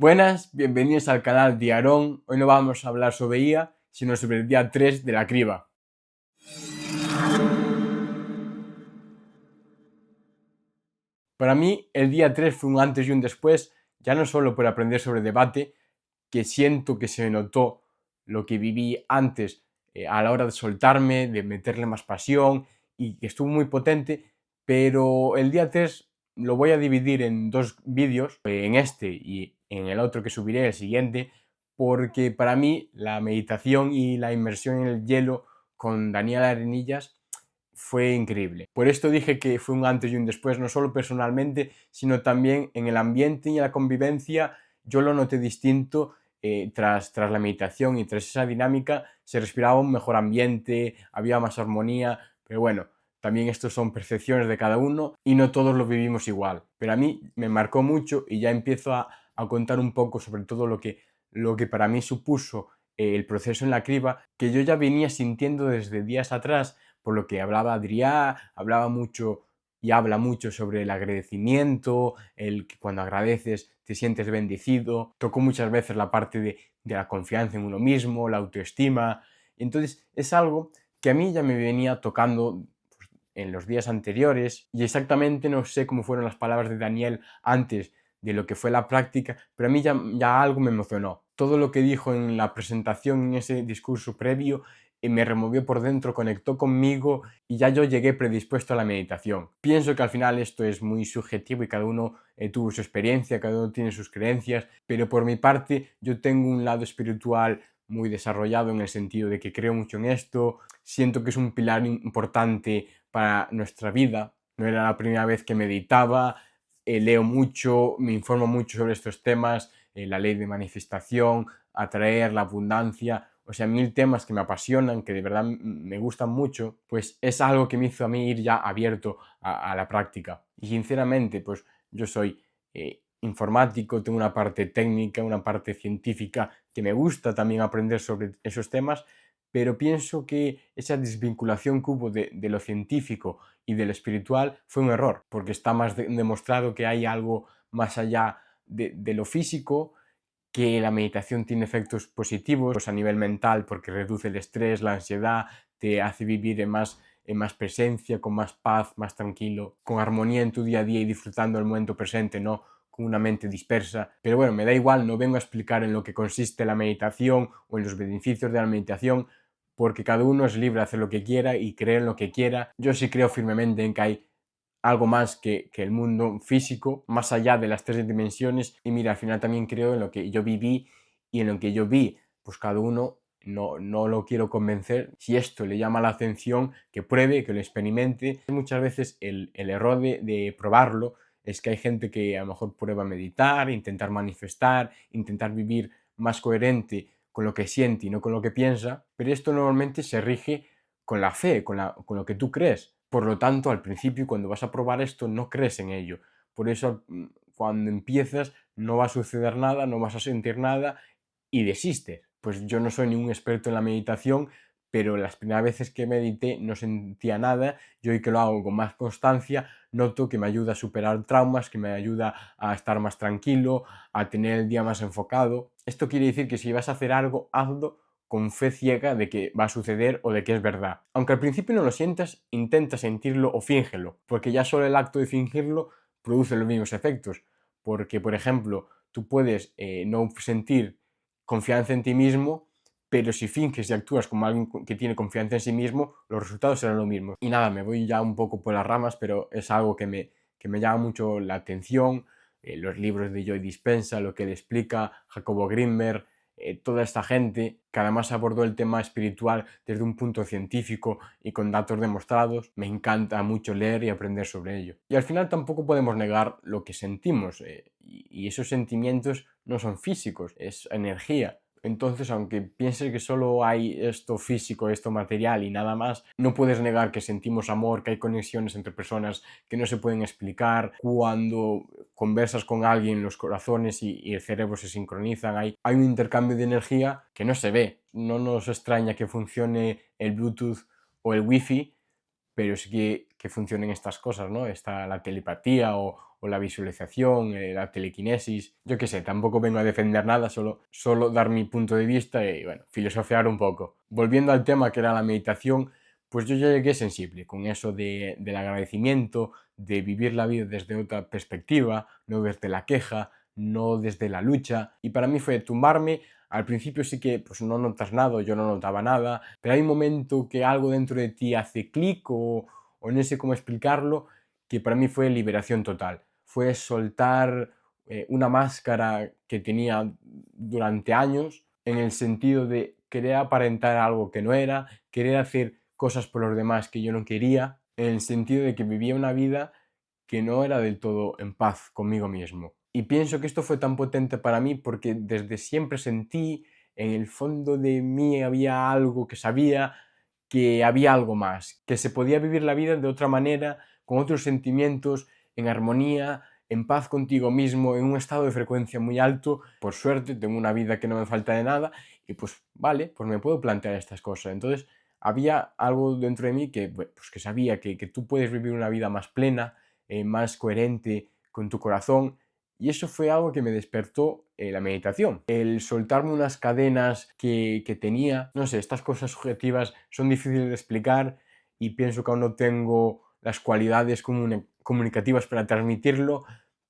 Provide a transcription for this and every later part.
Buenas, bienvenidos al canal de Aarón. Hoy no vamos a hablar sobre IA, sino sobre el día 3 de la criba. Para mí, el día 3 fue un antes y un después, ya no solo por aprender sobre debate, que siento que se notó lo que viví antes a la hora de soltarme, de meterle más pasión y que estuvo muy potente, pero el día 3 lo voy a dividir en dos vídeos, en este y en el otro que subiré, el siguiente, porque para mí la meditación y la inmersión en el hielo con Daniel Arenillas fue increíble. Por esto dije que fue un antes y un después, no solo personalmente, sino también en el ambiente y en la convivencia. Yo lo noté distinto tras la meditación y tras esa dinámica. Se respiraba un mejor ambiente, había más armonía, pero bueno, también estos son percepciones de cada uno y no todos lo vivimos igual. Pero a mí me marcó mucho y ya empiezo a contar un poco sobre todo lo que para mí supuso el proceso en la criba, que yo ya venía sintiendo desde días atrás, por lo que hablaba Adrià, hablaba mucho y habla mucho sobre el agradecimiento, el que cuando agradeces te sientes bendecido, tocó muchas veces la parte de la confianza en uno mismo, la autoestima, entonces es algo que a mí ya me venía tocando pues, en los días anteriores y exactamente no sé cómo fueron las palabras de Daniel antes de lo que fue la práctica, pero a mí ya algo me emocionó. Todo lo que dijo en la presentación, en ese discurso previo, me removió por dentro, conectó conmigo y ya yo llegué predispuesto a la meditación. Pienso que al final esto es muy subjetivo y cada uno tuvo su experiencia, cada uno tiene sus creencias, pero por mi parte yo tengo un lado espiritual muy desarrollado en el sentido de que creo mucho en esto, siento que es un pilar importante para nuestra vida. No era la primera vez que meditaba, leo mucho, me informo mucho sobre estos temas, la ley de manifestación, atraer la abundancia, o sea, 1000 temas que me apasionan, que de verdad me gustan mucho, pues es algo que me hizo a mí ir ya abierto a la práctica. Y sinceramente, pues yo soy informático, tengo una parte técnica, una parte científica, que me gusta también aprender sobre esos temas, pero pienso que esa desvinculación que hubo de lo científico y de lo espiritual fue un error, porque está más demostrado que hay algo más allá de lo físico, que la meditación tiene efectos positivos pues a nivel mental porque reduce el estrés, la ansiedad, te hace vivir en más presencia, con más paz, más tranquilo, con armonía en tu día a día y disfrutando el momento presente, no con una mente dispersa. Pero bueno, me da igual, no vengo a explicar en lo que consiste la meditación o en los beneficios de la meditación, porque cada uno es libre de hacer lo que quiera y creer en lo que quiera. Yo sí creo firmemente en que hay algo más que el mundo físico, más allá de las tres dimensiones. Y mira, al final también creo en lo que yo viví y en lo que yo vi. Pues cada uno no lo quiero convencer. Si esto le llama la atención, que pruebe, que lo experimente. Muchas veces el error de probarlo es que hay gente que a lo mejor prueba meditar, intentar manifestar, intentar vivir más coherente con lo que siente y no con lo que piensa, pero esto normalmente se rige con la fe, con lo que tú crees. Por lo tanto, al principio, cuando vas a probar esto, no crees en ello. Por eso, cuando empiezas, no va a suceder nada, no vas a sentir nada y desistes. Pues yo no soy ningún experto en la meditación, pero las primeras veces que medité no sentía nada. Yo hoy que lo hago con más constancia, noto que me ayuda a superar traumas, que me ayuda a estar más tranquilo, a tener el día más enfocado. Esto quiere decir que si vas a hacer algo, hazlo con fe ciega de que va a suceder o de que es verdad. Aunque al principio no lo sientas, intenta sentirlo o fíngelo, porque ya solo el acto de fingirlo produce los mismos efectos. Porque, por ejemplo, tú puedes no sentir confianza en ti mismo, pero si finges y actúas como alguien que tiene confianza en sí mismo, los resultados serán lo mismo. Y nada, me voy ya un poco por las ramas, pero es algo que me llama mucho la atención. Los libros de Joe Dispenza, lo que le explica Jacobo Grinberg, toda esta gente que además abordó el tema espiritual desde un punto científico y con datos demostrados, me encanta mucho leer y aprender sobre ello. Y al final tampoco podemos negar lo que sentimos, y esos sentimientos no son físicos, es energía. Entonces, aunque pienses que solo hay esto físico, esto material y nada más, no puedes negar que sentimos amor, que hay conexiones entre personas que no se pueden explicar. Cuando conversas con alguien, los corazones y el cerebro se sincronizan, hay un intercambio de energía que no se ve. No nos extraña que funcione el Bluetooth o el Wi-Fi, pero sí que funcionen estas cosas, ¿no? Está la telepatía o o la visualización, la telequinesis, yo qué sé, tampoco vengo a defender nada, solo dar mi punto de vista y, bueno, filosofear un poco. Volviendo al tema que era la meditación, pues yo ya llegué sensible con eso del agradecimiento, de vivir la vida desde otra perspectiva, no desde la queja, no desde la lucha, y para mí fue tumbarme. Al principio sí que pues no notas nada, yo no notaba nada, pero hay un momento que algo dentro de ti hace clic o no sé cómo explicarlo, que para mí fue liberación total. Fue soltar una máscara que tenía durante años, en el sentido de querer aparentar algo que no era, querer hacer cosas por los demás que yo no quería, en el sentido de que vivía una vida que no era del todo en paz conmigo mismo. Y pienso que esto fue tan potente para mí porque desde siempre sentí, en el fondo de mí había algo que sabía que había algo más, que se podía vivir la vida de otra manera, con otros sentimientos, en armonía, en paz contigo mismo, en un estado de frecuencia muy alto. Por suerte tengo una vida que no me falta de nada y pues vale, pues me puedo plantear estas cosas. Entonces había algo dentro de mí que, pues, que sabía que tú puedes vivir una vida más plena, más coherente con tu corazón, y eso fue algo que me despertó la meditación. El soltarme unas cadenas que tenía, no sé, estas cosas subjetivas son difíciles de explicar y pienso que aún no tengo las cualidades comunicativas para transmitirlo,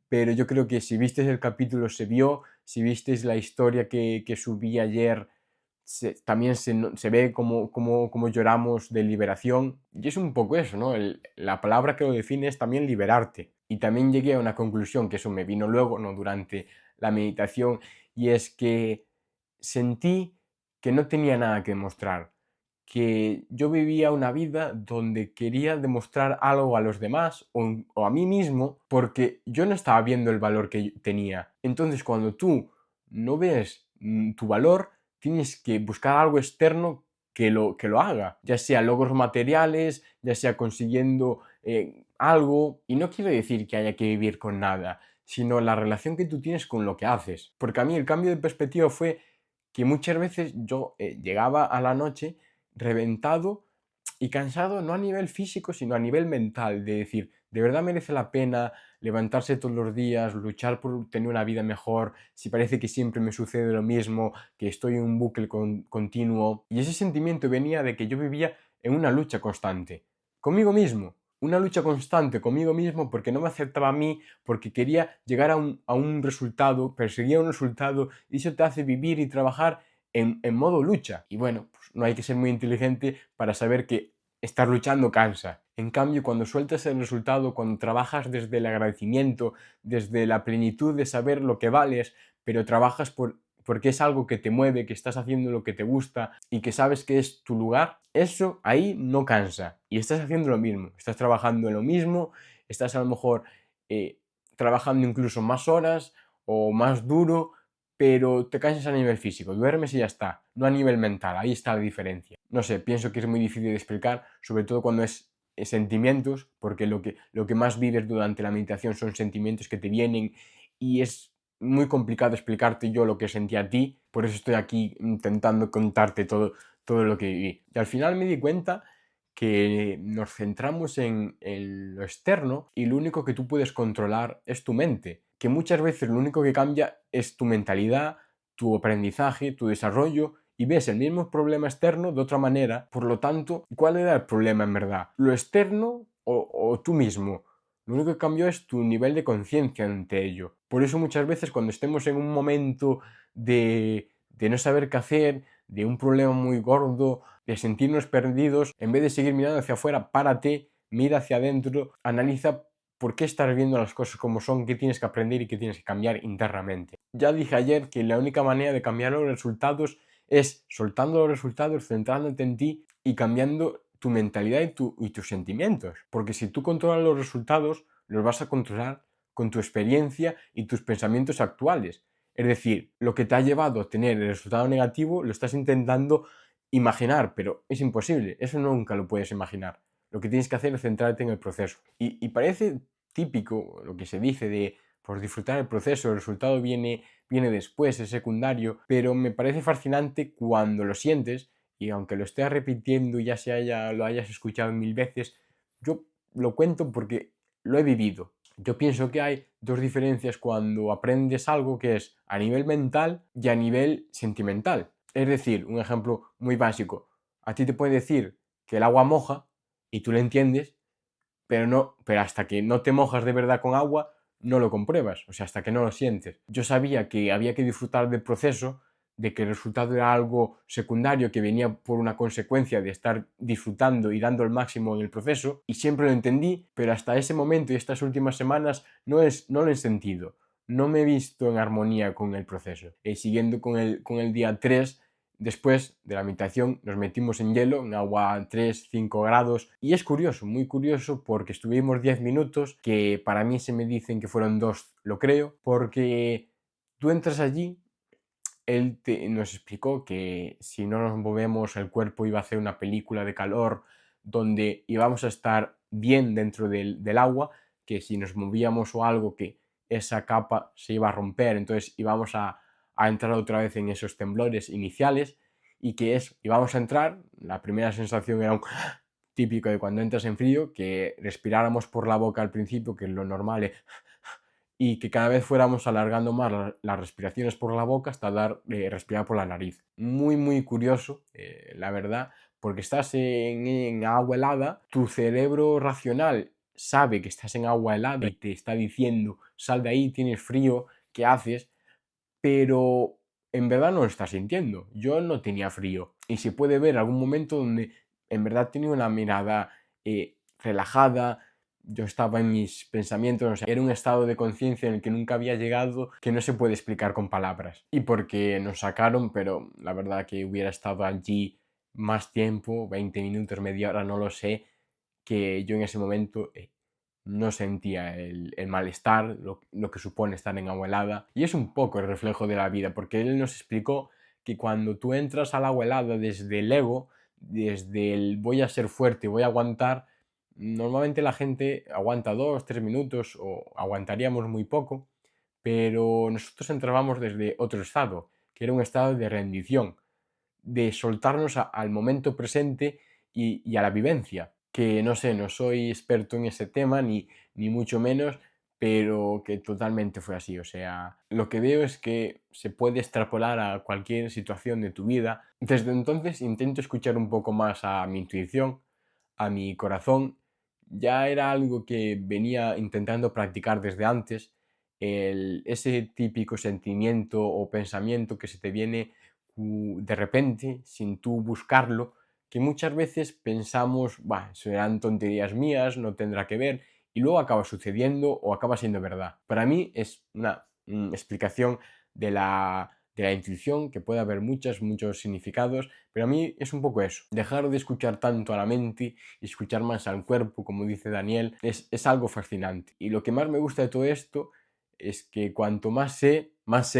pero yo creo que si visteis el capítulo se vio, si visteis la historia que subí ayer, también se ve cómo lloramos de liberación, y es un poco eso, ¿no? La palabra que lo define es también liberarte. Y también llegué a una conclusión, que eso me vino luego, no durante la meditación, y es que sentí que no tenía nada que demostrar, que yo vivía una vida donde quería demostrar algo a los demás o a mí mismo porque yo no estaba viendo el valor que tenía. Entonces, cuando tú no ves tu valor, tienes que buscar algo externo que lo haga, ya sea logros materiales, ya sea consiguiendo algo. Y no quiero decir que haya que vivir con nada, sino la relación que tú tienes con lo que haces. Porque a mí el cambio de perspectiva fue que muchas veces yo llegaba a la noche reventado y cansado, no a nivel físico, sino a nivel mental, de decir, de verdad merece la pena levantarse todos los días, luchar por tener una vida mejor, si parece que siempre me sucede lo mismo, que estoy en un bucle continuo. Y ese sentimiento venía de que yo vivía en una lucha constante, conmigo mismo, una lucha constante conmigo mismo porque no me aceptaba a mí, porque quería llegar a un resultado, perseguía un resultado, y eso te hace vivir y trabajar en modo lucha. Y bueno, pues no hay que ser muy inteligente para saber que estar luchando cansa. En cambio, cuando sueltas el resultado, cuando trabajas desde el agradecimiento, desde la plenitud de saber lo que vales, pero trabajas porque es algo que te mueve, que estás haciendo lo que te gusta y que sabes que es tu lugar, eso ahí no cansa. Y estás haciendo lo mismo, estás trabajando en lo mismo, estás a lo mejor trabajando incluso más horas o más duro, pero te cansas a nivel físico, duermes y ya está, no a nivel mental, ahí está la diferencia. No sé, pienso que es muy difícil de explicar, sobre todo cuando es sentimientos, porque lo que más vives durante la meditación son sentimientos que te vienen y es muy complicado explicarte yo lo que sentí a ti, por eso estoy aquí intentando contarte todo lo que viví. Y al final me di cuenta que nos centramos en lo externo y lo único que tú puedes controlar es tu mente, que muchas veces lo único que cambia es tu mentalidad, tu aprendizaje, tu desarrollo, y ves el mismo problema externo de otra manera. Por lo tanto, ¿cuál era el problema en verdad? ¿Lo externo o tú mismo? Lo único que cambió es tu nivel de conciencia ante ello. Por eso muchas veces cuando estemos en un momento de no saber qué hacer, de un problema muy gordo, de sentirnos perdidos, en vez de seguir mirando hacia afuera, párate, mira hacia adentro, analiza por qué estás viendo las cosas como son, qué tienes que aprender y qué tienes que cambiar internamente. Ya dije ayer que la única manera de cambiar los resultados es soltando los resultados, centrándote en ti y cambiando tu mentalidad y tus sentimientos. Porque si tú controlas los resultados, los vas a controlar con tu experiencia y tus pensamientos actuales. Es decir, lo que te ha llevado a tener el resultado negativo lo estás intentando imaginar, pero es imposible, eso nunca lo puedes imaginar. Lo que tienes que hacer es centrarte en el proceso. Y parece típico lo que se dice de por disfrutar el proceso, el resultado viene después, es secundario, pero me parece fascinante cuando lo sientes y aunque lo estés repitiendo y lo hayas escuchado 1000 veces, yo lo cuento porque lo he vivido. Yo pienso que hay dos diferencias cuando aprendes algo, que es a nivel mental y a nivel sentimental. Es decir, un ejemplo muy básico. A ti te puede decir que el agua moja y tú lo entiendes, pero hasta que no te mojas de verdad con agua, no lo compruebas, o sea, hasta que no lo sientes. Yo sabía que había que disfrutar del proceso, de que el resultado era algo secundario que venía por una consecuencia de estar disfrutando y dando el máximo en el proceso, y siempre lo entendí, pero hasta ese momento y estas últimas semanas no lo he sentido. No me he visto en armonía con el proceso. Siguiendo con el día 3, después de la meditación nos metimos en hielo, en agua a 3-5 grados, y es curioso, muy curioso, porque estuvimos 10 minutos, que para mí se me dicen que fueron 2, lo creo, porque tú entras allí, nos explicó que si no nos movemos el cuerpo iba a hacer una película de calor donde íbamos a estar bien dentro del agua, que si nos movíamos o algo, que esa capa se iba a romper, entonces íbamos a entrar otra vez en esos temblores iniciales, y que íbamos a entrar, la primera sensación era un típico de cuando entras en frío, que respiráramos por la boca al principio, que es lo normal, y que cada vez fuéramos alargando más las respiraciones por la boca hasta respirar por la nariz. Muy, muy curioso, la verdad, porque estás en agua helada, tu cerebro racional sabe que estás en agua helada y te está diciendo, sal de ahí, tienes frío, ¿qué haces? Pero en verdad no lo estás sintiendo. Yo no tenía frío, y se puede ver algún momento donde en verdad tenía una mirada relajada. Yo estaba en mis pensamientos, o sea, era un estado de conciencia en el que nunca había llegado, que no se puede explicar con palabras. Y porque nos sacaron, pero la verdad que hubiera estado allí más tiempo, 20 minutos, media hora, no lo sé, que yo en ese momento no sentía el malestar, lo que supone estar en agua helada. Y es un poco el reflejo de la vida, porque él nos explicó que cuando tú entras al agua helada desde el ego, desde el voy a ser fuerte, voy a aguantar, normalmente la gente aguanta 2-3 minutos o aguantaríamos muy poco, pero nosotros entrábamos desde otro estado, que era un estado de rendición, de soltarnos al momento presente y a la vivencia, que no sé, no soy experto en ese tema, ni mucho menos, pero que totalmente fue así. O sea, lo que veo es que se puede extrapolar a cualquier situación de tu vida. Desde entonces intento escuchar un poco más a mi intuición, a mi corazón. Ya era algo que venía intentando practicar desde antes, ese típico sentimiento o pensamiento que se te viene de repente, sin tú buscarlo, que muchas veces pensamos, serán tonterías mías, no tendrá que ver, y luego acaba sucediendo o acaba siendo verdad. Para mí es una explicación de la intuición, que puede haber muchos significados, pero a mí es un poco eso, dejar de escuchar tanto a la mente y escuchar más al cuerpo, como dice Daniel, es algo fascinante. Y lo que más me gusta de todo esto es que cuanto más sé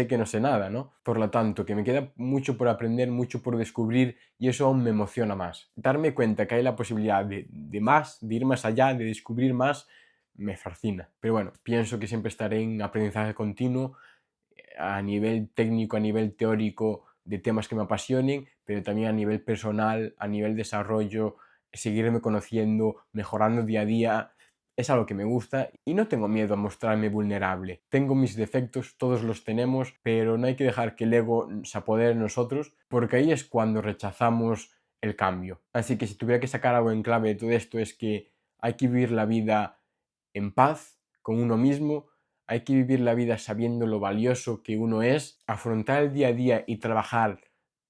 que no sé nada, ¿no? Por lo tanto, que me queda mucho por aprender, mucho por descubrir, y eso aún me emociona más. Darme cuenta que hay la posibilidad de más, de ir más allá, de descubrir más, me fascina. Pero bueno, pienso que siempre estaré en aprendizaje continuo, a nivel técnico, a nivel teórico, de temas que me apasionen, pero también a nivel personal, a nivel desarrollo, seguirme conociendo, mejorando día a día. Es algo que me gusta y no tengo miedo a mostrarme vulnerable. Tengo mis defectos, todos los tenemos, pero no hay que dejar que el ego se apodere de nosotros, porque ahí es cuando rechazamos el cambio. Así que si tuviera que sacar algo en clave de todo esto, es que hay que vivir la vida en paz con uno mismo, hay que vivir la vida sabiendo lo valioso que uno es, afrontar el día a día y trabajar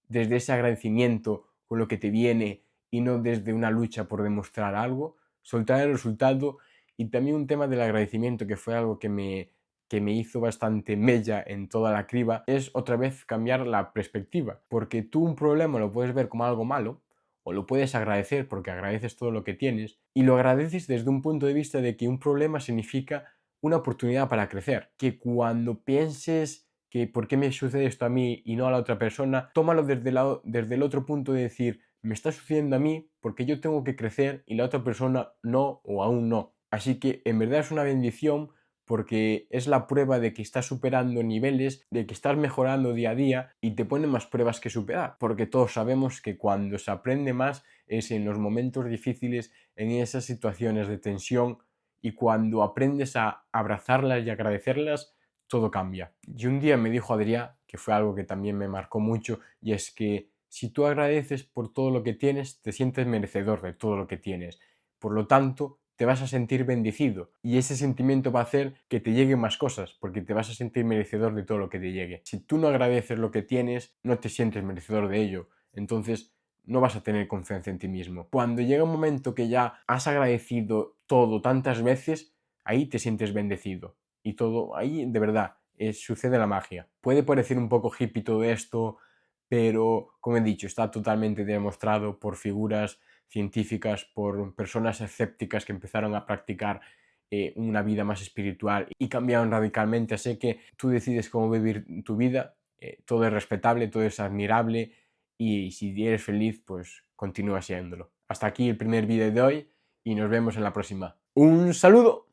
desde ese agradecimiento con lo que te viene y no desde una lucha por demostrar algo, soltar el resultado. Y también un tema del agradecimiento, que fue algo que me hizo bastante mella en toda la criba, es otra vez cambiar la perspectiva, porque tú un problema lo puedes ver como algo malo, o lo puedes agradecer porque agradeces todo lo que tienes, y lo agradeces desde un punto de vista de que un problema significa una oportunidad para crecer, que cuando pienses que por qué me sucede esto a mí y no a la otra persona, tómalo desde el otro punto de decir, me está sucediendo a mí porque yo tengo que crecer y la otra persona no, o aún no. Así que en verdad es una bendición, porque es la prueba de que estás superando niveles, de que estás mejorando día a día, y te pone más pruebas que superar, porque todos sabemos que cuando se aprende más es en los momentos difíciles, en esas situaciones de tensión, y cuando aprendes a abrazarlas y agradecerlas, todo cambia. Y un día me dijo Adrián, que fue algo que también me marcó mucho, y es que si tú agradeces por todo lo que tienes, te sientes merecedor de todo lo que tienes. Por lo tanto, te vas a sentir bendecido y ese sentimiento va a hacer que te lleguen más cosas, porque te vas a sentir merecedor de todo lo que te llegue. Si tú no agradeces lo que tienes, no te sientes merecedor de ello. Entonces, no vas a tener confianza en ti mismo. Cuando llega un momento que ya has agradecido todo tantas veces, ahí te sientes bendecido. Y todo, ahí de verdad, sucede la magia. Puede parecer un poco hippie todo esto, pero como he dicho, está totalmente demostrado por figuras científicas, por personas escépticas que empezaron a practicar una vida más espiritual y cambiaron radicalmente. Así que tú decides cómo vivir tu vida, todo es respetable, todo es admirable y si eres feliz, pues continúa siéndolo. Hasta aquí el primer vídeo de hoy y nos vemos en la próxima. ¡Un saludo!